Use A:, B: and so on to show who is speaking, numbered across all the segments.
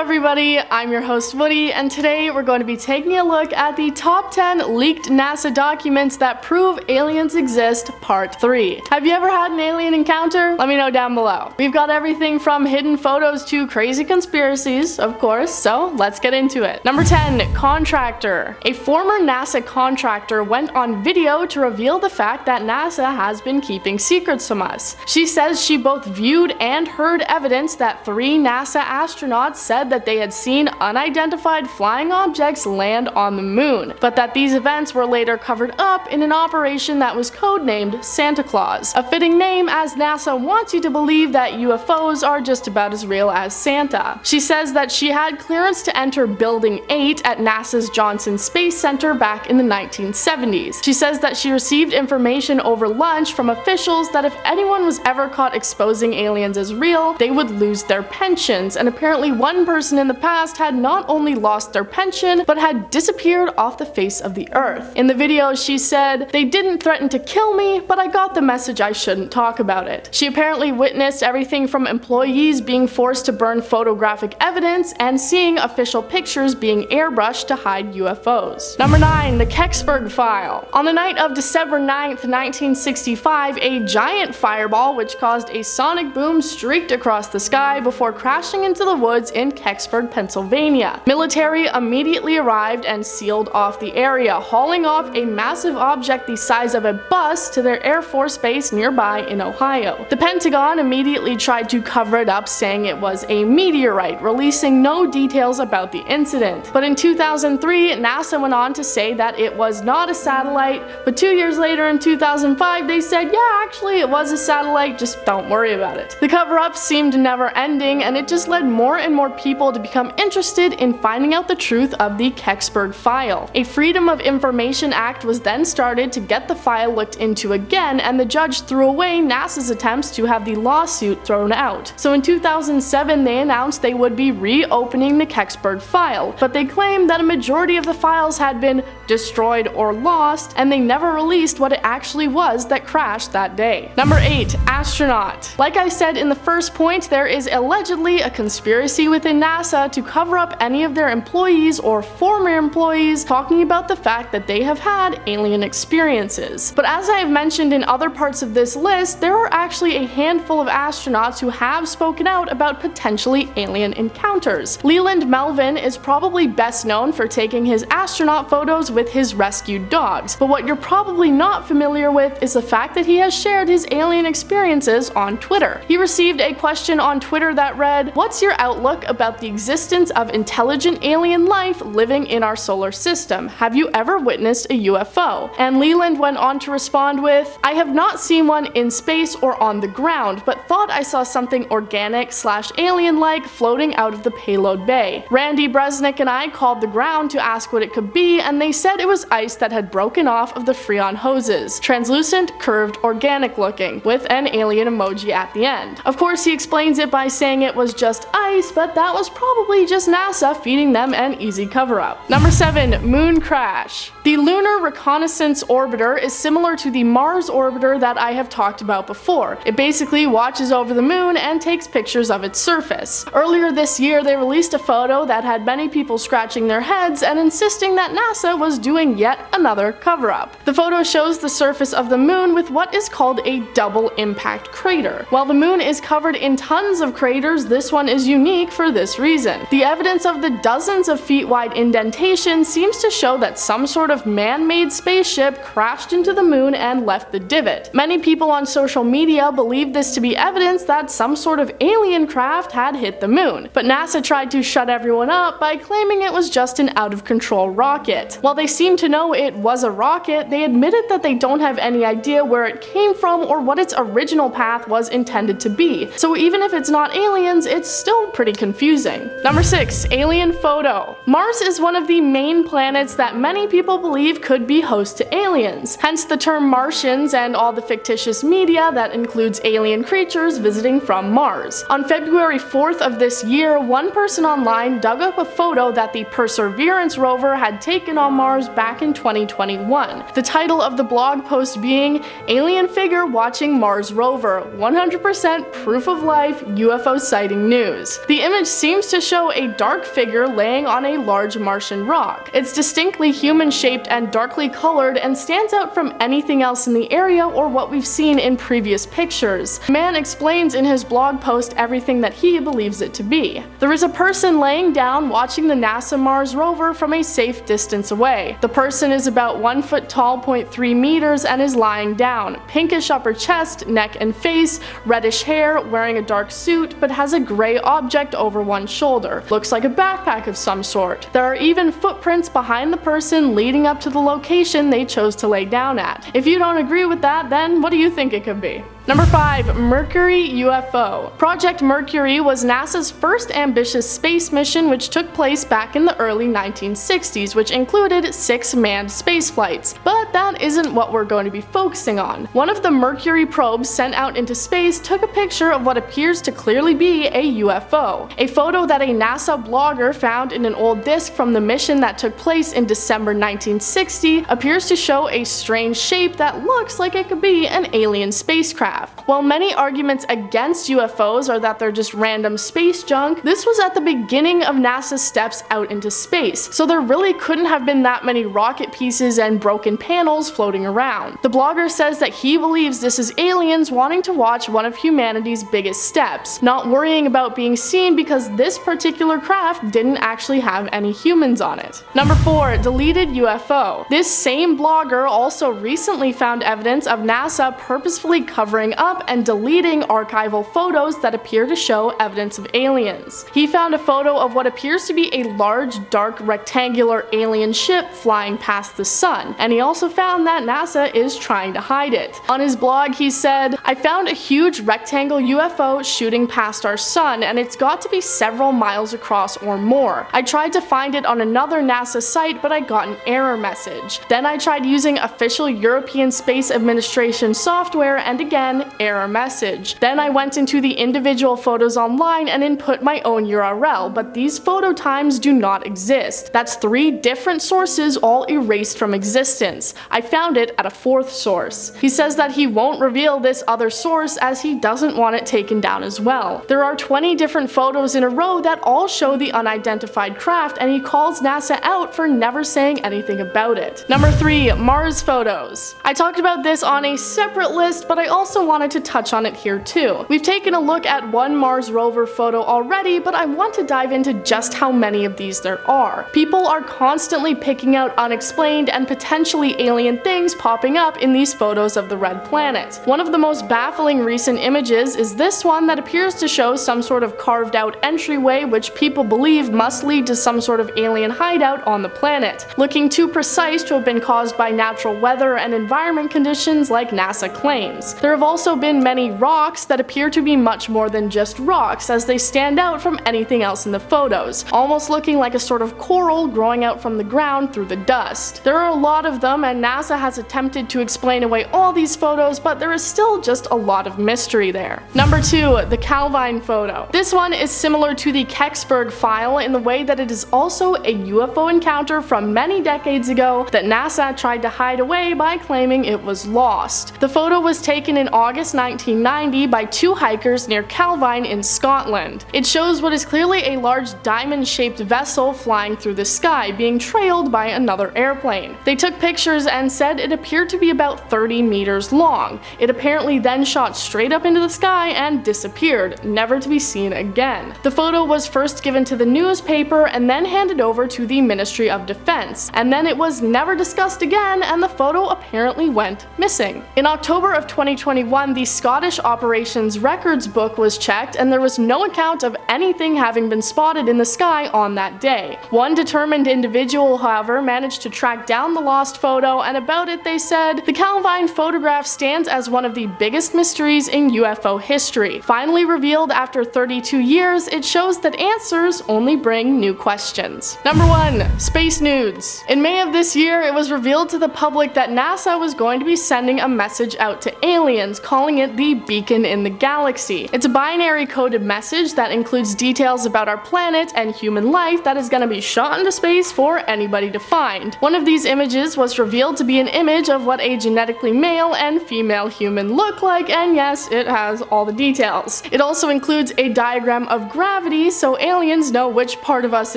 A: everybody, I'm your host Woody, and today we're going to be taking a look at the top 10 leaked NASA documents that prove aliens exist, part 3. Have you ever had an alien encounter? Let me know down below. We've got everything from hidden photos to crazy conspiracies, of course, so let's get into it. Number 10, Contractor. A former NASA contractor went on video to reveal the fact that NASA has been keeping secrets from us. She says she both viewed and heard evidence that 3 NASA astronauts said that they had seen unidentified flying objects land on the moon, but that these events were later covered up in an operation that was codenamed Santa Claus, a fitting name as NASA wants you to believe that UFOs are just about as real as Santa. She says that she had clearance to enter Building 8 at NASA's Johnson Space Center back in the 1970s. She says that she received information over lunch from officials that if anyone was ever caught exposing aliens as real, they would lose their pensions, and apparently one person in the past had not only lost their pension, but had disappeared off the face of the earth. In the video, she said, "They didn't threaten to kill me, but I got the message I shouldn't talk about it." She apparently witnessed everything from employees being forced to burn photographic evidence and seeing official pictures being airbrushed to hide UFOs. Number 9, the Kecksburg File. On the night of December 9th, 1965, a giant fireball which caused a sonic boom streaked across the sky before crashing into the woods in Kecksburg, Pennsylvania. Military immediately arrived and sealed off the area, hauling off a massive object the size of a bus to their Air Force base nearby in Ohio. The Pentagon immediately tried to cover it up, saying it was a meteorite, releasing no details about the incident. But in 2003, NASA went on to say that it was not a satellite, but 2 years later in 2005, they said, yeah, actually it was a satellite, just don't worry about it. The cover-up seemed never ending, and it just led more and more people to become interested in finding out the truth of the Kecksburg File. A Freedom of Information Act was then started to get the file looked into again, and the judge threw away NASA's attempts to have the lawsuit thrown out. So in 2007, they announced they would be reopening the Kecksburg File, but they claimed that a majority of the files had been destroyed or lost, and they never released what it actually was that crashed that day. Number 8, Astronaut. Like I said in the first point, there is allegedly a conspiracy within NASA to cover up any of their employees or former employees talking about the fact that they have had alien experiences. But as I have mentioned in other parts of this list, there are actually a handful of astronauts who have spoken out about potentially alien encounters. Leland Melvin is probably best known for taking his astronaut photos with his rescued dogs, but what you're probably not familiar with is the fact that he has shared his alien experiences on Twitter. He received a question on Twitter that read, "What's your outlook about the existence of intelligent alien life living in our solar system? Have you ever witnessed a UFO?" And Leland went on to respond with, "I have not seen one in space or on the ground, but thought I saw something organic/alien-like floating out of the payload bay. Randy Bresnick and I called the ground to ask what it could be, and they said it was ice that had broken off of the Freon hoses. Translucent, curved, organic looking, with an alien emoji at the end." Of course, he explains it by saying it was just ice, but that was probably just NASA feeding them an easy cover-up. Number 7, Moon Crash. The Lunar Reconnaissance Orbiter is similar to the Mars Orbiter that I have talked about before. It basically watches over the moon and takes pictures of its surface. Earlier this year, they released a photo that had many people scratching their heads and insisting that NASA was doing yet another cover-up. The photo shows the surface of the moon with what is called a double impact crater. While the moon is covered in tons of craters, this one is unique for this reason. The evidence of the dozens of feet wide indentation seems to show that some sort of man-made spaceship crashed into the moon and left the divot. Many people on social media believe this to be evidence that some sort of alien craft had hit the moon, but NASA tried to shut everyone up by claiming it was just an out-of-control rocket. While they seem to know it was a rocket, they admitted that they don't have any idea where it came from or what its original path was intended to be. So even if it's not aliens, it's still pretty confusing. Number 6, Alien Photo. Mars is one of the main planets that many people believe could be host to aliens, hence the term Martians and all the fictitious media that includes alien creatures visiting from Mars. On February 4th of this year, one person online dug up a photo that the Perseverance rover had taken on Mars back in 2021. The title of the blog post being, "Alien Figure Watching Mars Rover, 100% Proof of Life UFO Sighting News." The image seemed seems to show a dark figure laying on a large Martian rock. It's distinctly human-shaped and darkly colored and stands out from anything else in the area or what we've seen in previous pictures. The man explains in his blog post everything that he believes it to be. There is a person laying down watching the NASA Mars rover from a safe distance away. The person is about 1 foot tall, 0.3 meters, and is lying down. Pinkish upper chest, neck and face, reddish hair, wearing a dark suit, but has a gray object over one shoulder. Looks like a backpack of some sort. There are even footprints behind the person leading up to the location they chose to lay down at. If you don't agree with that, then what do you think it could be? Number 5. Mercury UFO. Project Mercury was NASA's first ambitious space mission, which took place back in the early 1960s, which included 6 manned space flights. But that isn't what we're going to be focusing on. One of the Mercury probes sent out into space took a picture of what appears to clearly be a UFO. A photo that a NASA blogger found in an old disk from the mission that took place in December 1960 appears to show a strange shape that looks like it could be an alien spacecraft. While many arguments against UFOs are that they're just random space junk, this was at the beginning of NASA's steps out into space, so there really couldn't have been that many rocket pieces and broken panels floating around. The blogger says that he believes this is aliens wanting to watch one of humanity's biggest steps, not worrying about being seen because this particular craft didn't actually have any humans on it. Number 4. Deleted UFO. This same blogger also recently found evidence of NASA purposefully covering up and deleting archival photos that appear to show evidence of aliens. He found a photo of what appears to be a large, dark, rectangular alien ship flying past the sun, and he also found that NASA is trying to hide it. On his blog, he said, "I found a huge rectangle UFO shooting past our sun, and it's got to be several miles across or more. I tried to find it on another NASA site, but I got an error message. Then I tried using official European Space Administration software, and again, error message. Then I went into the individual photos online and input my own URL, but these photo times do not exist. That's 3 different sources all erased from existence. I found it at a 4th source." He says that he won't reveal this other source as he doesn't want it taken down as well. There are 20 different photos in a row that all show the unidentified craft, and he calls NASA out for never saying anything about it. Number 3. Mars photos. I talked about this on a separate list, but I also wanted to touch on it here too. We've taken a look at one Mars rover photo already, but I want to dive into just how many of these there are. People are constantly picking out unexplained and potentially alien things popping up in these photos of the red planet. One of the most baffling recent images is this one that appears to show some sort of carved out entryway which people believe must lead to some sort of alien hideout on the planet, looking too precise to have been caused by natural weather and environment conditions like NASA claims. There have also been many rocks that appear to be much more than just rocks, as they stand out from anything else in the photos, almost looking like a sort of coral growing out from the ground through the dust. There are a lot of them, and NASA has attempted to explain away all these photos, but there is still just a lot of mystery there. Number 2. The Calvine Photo. This one is similar to the Kecksburg File in the way that it is also a UFO encounter from many decades ago that NASA tried to hide away by claiming it was lost. The photo was taken in August 1990 by 2 hikers near Calvine in Scotland. It shows what is clearly a large diamond-shaped vessel flying through the sky, being trailed by another airplane. They took pictures and said it appeared to be about 30 meters long. It apparently then shot straight up into the sky and disappeared, never to be seen again. The photo was first given to the newspaper and then handed over to the Ministry of Defense, and then it was never discussed again, and the photo apparently went missing. In October of 2021, the Scottish Operations Records book was checked, and there was no account of anything having been spotted in the sky on that day. One determined individual, however, managed to track down the lost photo, and about it they said, "The Calvine photograph stands as one of the biggest mysteries in UFO history. Finally revealed after 32 years, it shows that answers only bring new questions." Number 1. Space Nudes. In May of this year, it was revealed to the public that NASA was going to be sending a message out to aliens calling it the beacon in the galaxy. It's a binary coded message that includes details about our planet and human life that is going to be shot into space for anybody to find. One of these images was revealed to be an image of what a genetically male and female human look like, and yes, it has all the details. It also includes a diagram of gravity so aliens know which part of us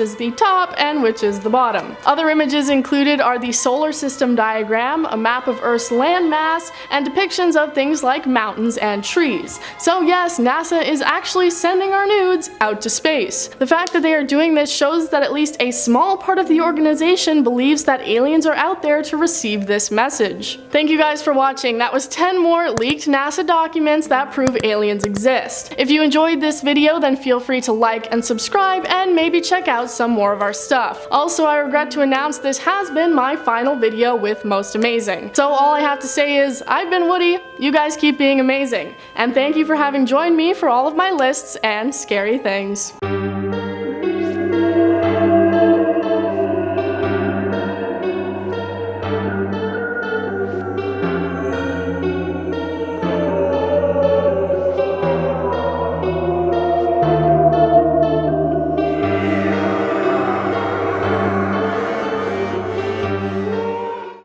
A: is the top and which is the bottom. Other images included are the solar system diagram, a map of Earth's landmass, and depictions of things like mountains and trees. So yes, NASA is actually sending our nudes out to space. The fact that they are doing this shows that at least a small part of the organization believes that aliens are out there to receive this message. Thank you guys for watching. That was 10 more leaked NASA documents that prove aliens exist. If you enjoyed this video, then feel free to like and subscribe and maybe check out some more of our stuff. Also, I regret to announce this has been my final video with Most Amazing. So all I have to say is, I've been Woody, you guys keep being amazing, and thank you for having joined me for all of my lists and scary things.